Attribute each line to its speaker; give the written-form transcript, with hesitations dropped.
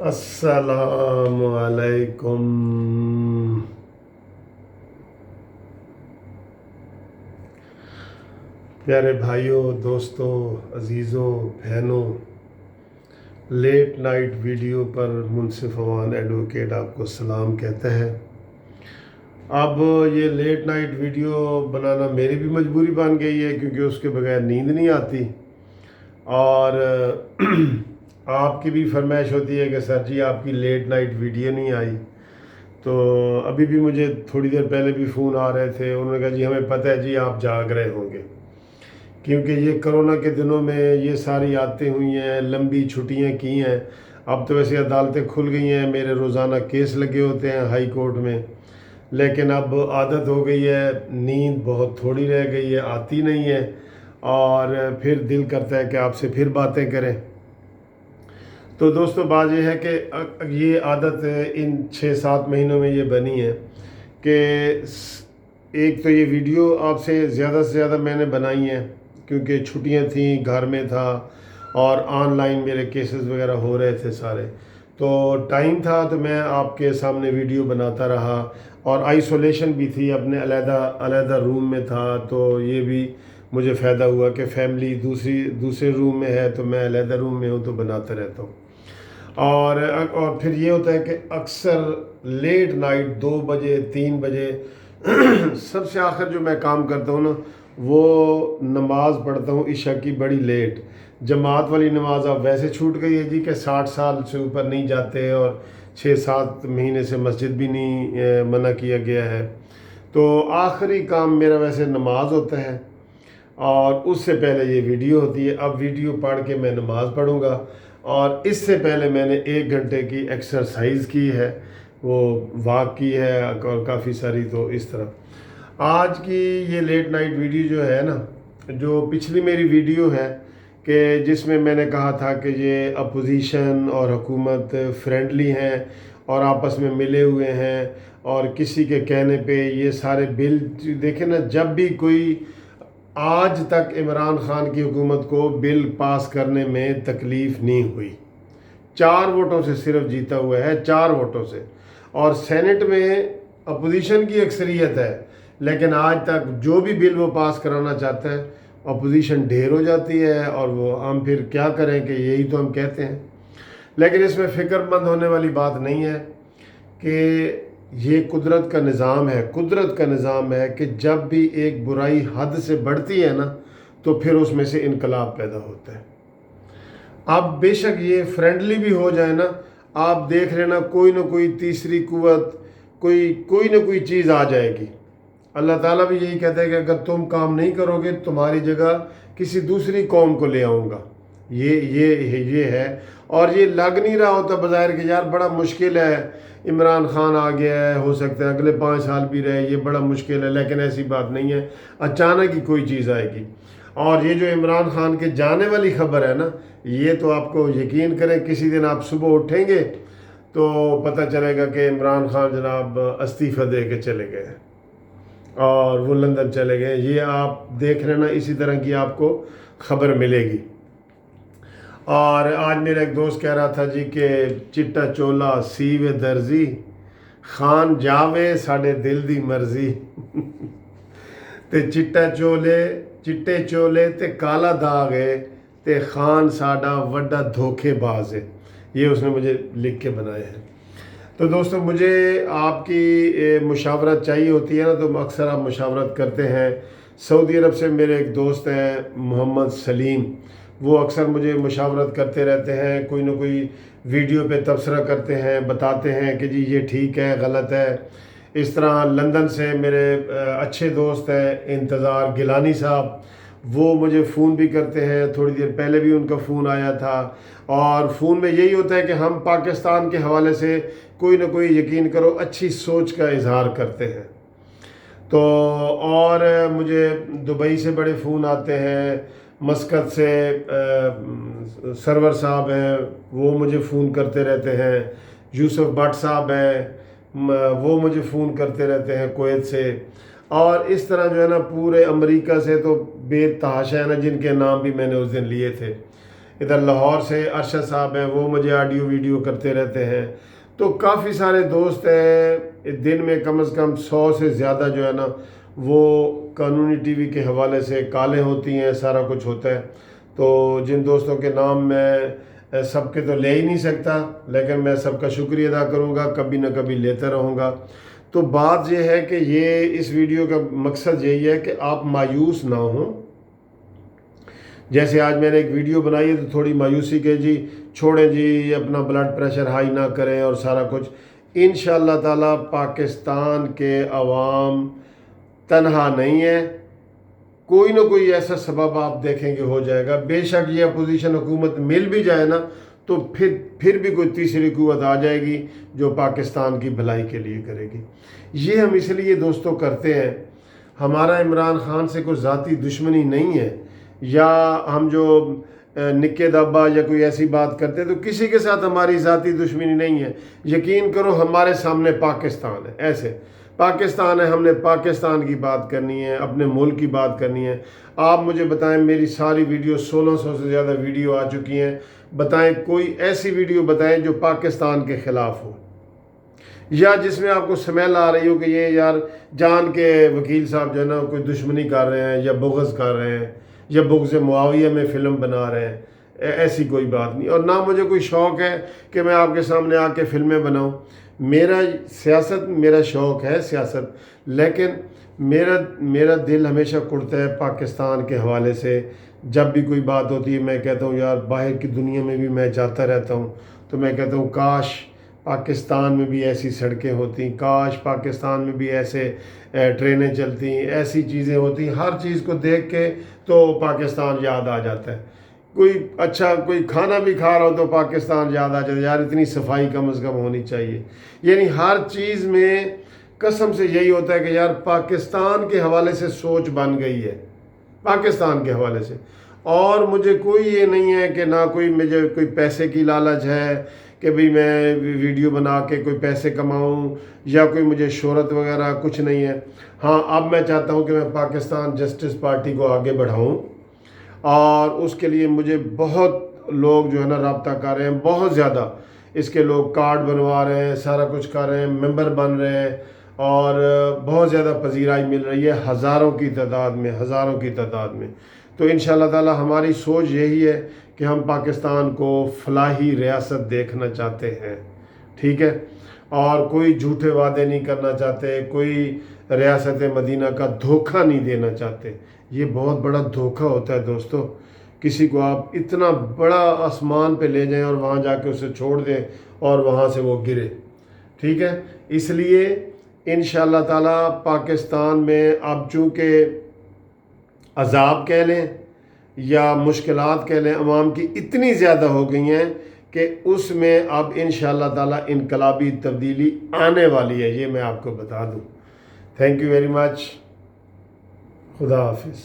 Speaker 1: السلام علیکم پیارے بھائیوں، دوستوں، عزیزوں، بہنوں، لیٹ نائٹ ویڈیو پر منصف اوان ایڈوکیٹ آپ کو سلام کہتا ہے۔ اب یہ لیٹ نائٹ ویڈیو بنانا میری بھی مجبوری بن گئی ہے، کیونکہ اس کے بغیر نیند نہیں آتی، اور آپ کی بھی فرمائش ہوتی ہے کہ سر جی آپ کی لیٹ نائٹ ویڈیو نہیں آئی۔ تو ابھی بھی مجھے تھوڑی دیر پہلے بھی فون آ رہے تھے، انہوں نے کہا جی ہمیں پتہ ہے جی آپ جاگ رہے ہوں گے، کیونکہ یہ کرونا کے دنوں میں یہ ساری عادتیں ہوئی ہیں، لمبی چھٹیاں کی ہیں۔ اب تو ویسے عدالتیں کھل گئی ہیں، میرے روزانہ کیس لگے ہوتے ہیں ہائی کورٹ میں، لیکن اب عادت ہو گئی ہے، نیند بہت تھوڑی رہ گئی ہے، آتی نہیں ہے، اور پھر دل کرتا ہے کہ آپ سے پھر باتیں کریں۔ تو دوستو، بات یہ ہے کہ یہ عادت ان 6-7 مہینوں میں یہ بنی ہے کہ ایک تو یہ ویڈیو آپ سے زیادہ میں نے بنائی ہیں، کیونکہ چھٹیاں تھیں، گھر میں تھا، اور آن لائن میرے کیسز وغیرہ ہو رہے تھے سارے، تو ٹائم تھا تو میں آپ کے سامنے ویڈیو بناتا رہا، اور آئسولیشن بھی تھی، اپنے علیحدہ روم میں تھا، تو یہ بھی مجھے فائدہ ہوا کہ فیملی دوسرے روم میں ہے تو میں علیحدہ روم میں ہوں تو بناتا رہتا ہوں۔ اور پھر یہ ہوتا ہے کہ اکثر لیٹ نائٹ 2 بجے 3 بجے سب سے آخر جو میں کام کرتا ہوں نا، وہ نماز پڑھتا ہوں عشاء کی بڑی لیٹ۔ جماعت والی نماز اب ویسے چھوٹ گئی ہے جی کہ 60 سال سے اوپر نہیں جاتے، اور 6-7 مہینے سے مسجد بھی نہیں منع کیا گیا ہے، تو آخری کام میرا ویسے نماز ہوتا ہے، اور اس سے پہلے یہ ویڈیو ہوتی ہے۔ اب ویڈیو پڑھ کے میں نماز پڑھوں گا، اور اس سے پہلے میں نے 1 گھنٹے کی ایکسرسائز کی ہے، وہ واک کی ہے، اور کافی ساری۔ تو اس طرح آج کی یہ لیٹ نائٹ ویڈیو جو ہے نا، جو پچھلی میری ویڈیو ہے کہ جس میں میں نے کہا تھا کہ یہ اپوزیشن اور حکومت فرینڈلی ہیں اور آپس میں ملے ہوئے ہیں، اور کسی کے کہنے پہ یہ سارے بل دیکھیں نا، جب بھی کوئی آج تک عمران خان کی حکومت کو بل پاس کرنے میں تکلیف نہیں ہوئی، 4 ووٹوں سے صرف جیتا ہوا ہے، 4 ووٹوں سے، اور سینٹ میں اپوزیشن کی اکثریت ہے، لیکن آج تک جو بھی بل وہ پاس کرانا چاہتا ہے اپوزیشن ڈھیر ہو جاتی ہے، اور وہ ہم پھر کیا کریں کہ یہی تو ہم کہتے ہیں۔ لیکن اس میں فکر مند ہونے والی بات نہیں ہے کہ یہ قدرت کا نظام ہے کہ جب بھی ایک برائی حد سے بڑھتی ہے نا، تو پھر اس میں سے انقلاب پیدا ہوتا ہے۔ اب بے شک یہ فرینڈلی بھی ہو جائے نا، آپ دیکھ لینا کوئی نہ کوئی تیسری قوت، کوئی نہ کوئی چیز آ جائے گی۔ اللہ تعالیٰ بھی یہی کہتا ہے کہ اگر تم کام نہیں کرو گے تمہاری جگہ کسی دوسری قوم کو لے آؤں گا۔ یہ ہے، اور یہ لگ نہیں رہا ہوتا بظاہر کہ یار بڑا مشکل ہے، عمران خان آ گیا ہے، ہو سکتا ہے اگلے 5 سال بھی رہے، یہ بڑا مشکل ہے، لیکن ایسی بات نہیں ہے، اچانک ہی کوئی چیز آئے گی۔ اور یہ جو عمران خان کے جانے والی خبر ہے نا، یہ تو آپ کو یقین کریں کسی دن آپ صبح اٹھیں گے تو پتہ چلے گا کہ عمران خان جناب استعفیٰ دے کے چلے گئے اور وہ لندن چلے گئے، یہ آپ دیکھ لینا، اسی طرح کی آپ کو خبر ملے گی۔ اور آج میرا ایک دوست کہہ رہا تھا جی کہ چٹا چولا سیوے درزی، خان جاوے ساڈے دل دی مرضی تے چٹے چولے تے کالا داغ ہے، تے خان ساڈا وڈا دھوکے باز ہے۔ یہ اس نے مجھے لکھ کے بنائے ہیں۔ تو دوستو، مجھے آپ کی مشاورت چاہیے ہوتی ہے نا، تو اکثر آپ مشاورت کرتے ہیں۔ سعودی عرب سے میرے ایک دوست ہیں محمد سلیم، وہ اکثر مجھے مشاورت کرتے رہتے ہیں، کوئی نہ کوئی ویڈیو پہ تبصرہ کرتے ہیں، بتاتے ہیں کہ جی یہ ٹھیک ہے، غلط ہے۔ اس طرح لندن سے میرے اچھے دوست ہیں انتظار گیلانی صاحب، وہ مجھے فون بھی کرتے ہیں، تھوڑی دیر پہلے بھی ان کا فون آیا تھا، اور فون میں یہی ہوتا ہے کہ ہم پاکستان کے حوالے سے کوئی نہ کوئی، یقین کرو، اچھی سوچ کا اظہار کرتے ہیں۔ تو اور مجھے دبئی سے بڑے فون آتے ہیں، مسقط سے سرور صاحب ہیں، وہ مجھے فون کرتے رہتے ہیں، یوسف بٹ صاحب ہیں، وہ مجھے فون کرتے رہتے ہیں کویت سے، اور اس طرح جو ہے نا پورے امریکہ سے تو بے تحاشا ہے نا، جن کے نام بھی میں نے اس دن لیے تھے۔ ادھر لاہور سے ارشد صاحب ہیں، وہ مجھے آڈیو ویڈیو کرتے رہتے ہیں. تو کافی سارے دوست ہیں، دن میں کم از کم 100 سے زیادہ جو ہے نا وہ قانونی ٹی وی کے حوالے سے کالیں ہوتی ہیں، سارا کچھ ہوتا ہے. تو جن دوستوں کے نام میں سب کے تو لے ہی نہیں سکتا، لیکن میں سب کا شکریہ ادا کروں گا، کبھی نہ کبھی لیتا رہوں گا. تو بات یہ ہے کہ یہ اس ویڈیو کا مقصد یہی ہے کہ آپ مایوس نہ ہوں. جیسے آج میں نے ایک ویڈیو بنائی ہے تو تھوڑی مایوسی کہ جی چھوڑیں جی، اپنا بلڈ پریشر ہائی نہ کریں اور سارا کچھ. انشاءاللہ تعالی پاکستان کے عوام تنہا نہیں ہے، کوئی نہ کوئی ایسا سبب آپ دیکھیں گے ہو جائے گا. بے شک یہ اپوزیشن حکومت مل بھی جائے نا تو پھر بھی کوئی تیسری قوت آ جائے گی جو پاکستان کی بھلائی کے لیے کرے گی. یہ ہم اس لیے دوستوں کرتے ہیں، ہمارا عمران خان سے کوئی ذاتی دشمنی نہیں ہے، یا ہم جو نکے دبا یا کوئی ایسی بات کرتے تو کسی کے ساتھ ہماری ذاتی دشمنی نہیں ہے. یقین کرو ہمارے سامنے پاکستان ہے، ایسے پاکستان ہے، ہم نے پاکستان کی بات کرنی ہے، اپنے ملک کی بات کرنی ہے. آپ مجھے بتائیں، میری ساری ویڈیو 1600 سے زیادہ ویڈیو آ چکی ہیں، بتائیں کوئی ایسی ویڈیو بتائیں جو پاکستان کے خلاف ہو، یا جس میں آپ کو سمیل آ رہی ہو کہ یہ یار جان کے وکیل صاحب جو ہے نا کوئی دشمنی کر رہے ہیں یا بغض کر رہے ہیں یا بغض معاویہ میں فلم بنا رہے ہیں. ایسی کوئی بات نہیں، اور نہ مجھے کوئی شوق ہے کہ میں آپ کے سامنے آ کے فلمیں بناؤں. میرا شوق ہے سیاست، لیکن میرا دل ہمیشہ کڑتا ہے پاکستان کے حوالے سے. جب بھی کوئی بات ہوتی ہے میں کہتا ہوں یار باہر کی دنیا میں بھی میں جاتا رہتا ہوں تو میں کہتا ہوں کاش پاکستان میں بھی ایسی سڑکیں ہوتی، کاش پاکستان میں بھی ایسے ٹرینیں چلتی، ایسی چیزیں ہوتی. ہر چیز کو دیکھ کے تو پاکستان یاد آ جاتا ہے. کوئی اچھا کوئی کھانا بھی کھا رہا ہو تو پاکستان یاد آ جاتا ہے، یار اتنی صفائی کم از کم ہونی چاہیے. یعنی ہر چیز میں قسم سے یہی ہوتا ہے کہ یار پاکستان کے حوالے سے سوچ بن گئی ہے، پاکستان کے حوالے سے. اور مجھے کوئی یہ نہیں ہے کہ نہ مجھے کوئی پیسے کی لالچ ہے کہ بھئی میں ویڈیو بنا کے کوئی پیسے کماؤں، یا کوئی مجھے شہرت وغیرہ کچھ نہیں ہے. ہاں اب میں چاہتا ہوں کہ میں پاکستان جسٹس پارٹی کو آگے بڑھاؤں، اور اس کے لیے مجھے بہت لوگ جو ہے نا رابطہ کر رہے ہیں، بہت زیادہ اس کے لوگ کارڈ بنوا رہے ہیں، سارا کچھ کر رہے ہیں، ممبر بن رہے ہیں، اور بہت زیادہ پذیرائی مل رہی ہے، ہزاروں کی تعداد میں. تو انشاءاللہ تعالی ہماری سوچ یہی ہے کہ ہم پاکستان کو فلاحی ریاست دیکھنا چاہتے ہیں، ٹھیک ہے، اور کوئی جھوٹے وعدے نہیں کرنا چاہتے، کوئی ریاست مدینہ کا دھوکہ نہیں دینا چاہتے. یہ بہت بڑا دھوکہ ہوتا ہے دوستو، کسی کو آپ اتنا بڑا آسمان پہ لے جائیں اور وہاں جا کے اسے چھوڑ دیں اور وہاں سے وہ گرے، ٹھیک ہے. اس لیے انشاءاللہ تعالی پاکستان میں اب چونکہ عذاب کہہ لیں یا مشکلات کہہ لیں عوام کی اتنی زیادہ ہو گئی ہیں کہ اس میں اب انشاءاللہ تعالی انقلابی تبدیلی آنے والی ہے، یہ میں آپ کو بتا دوں. Thank you very much. خدا حافظ.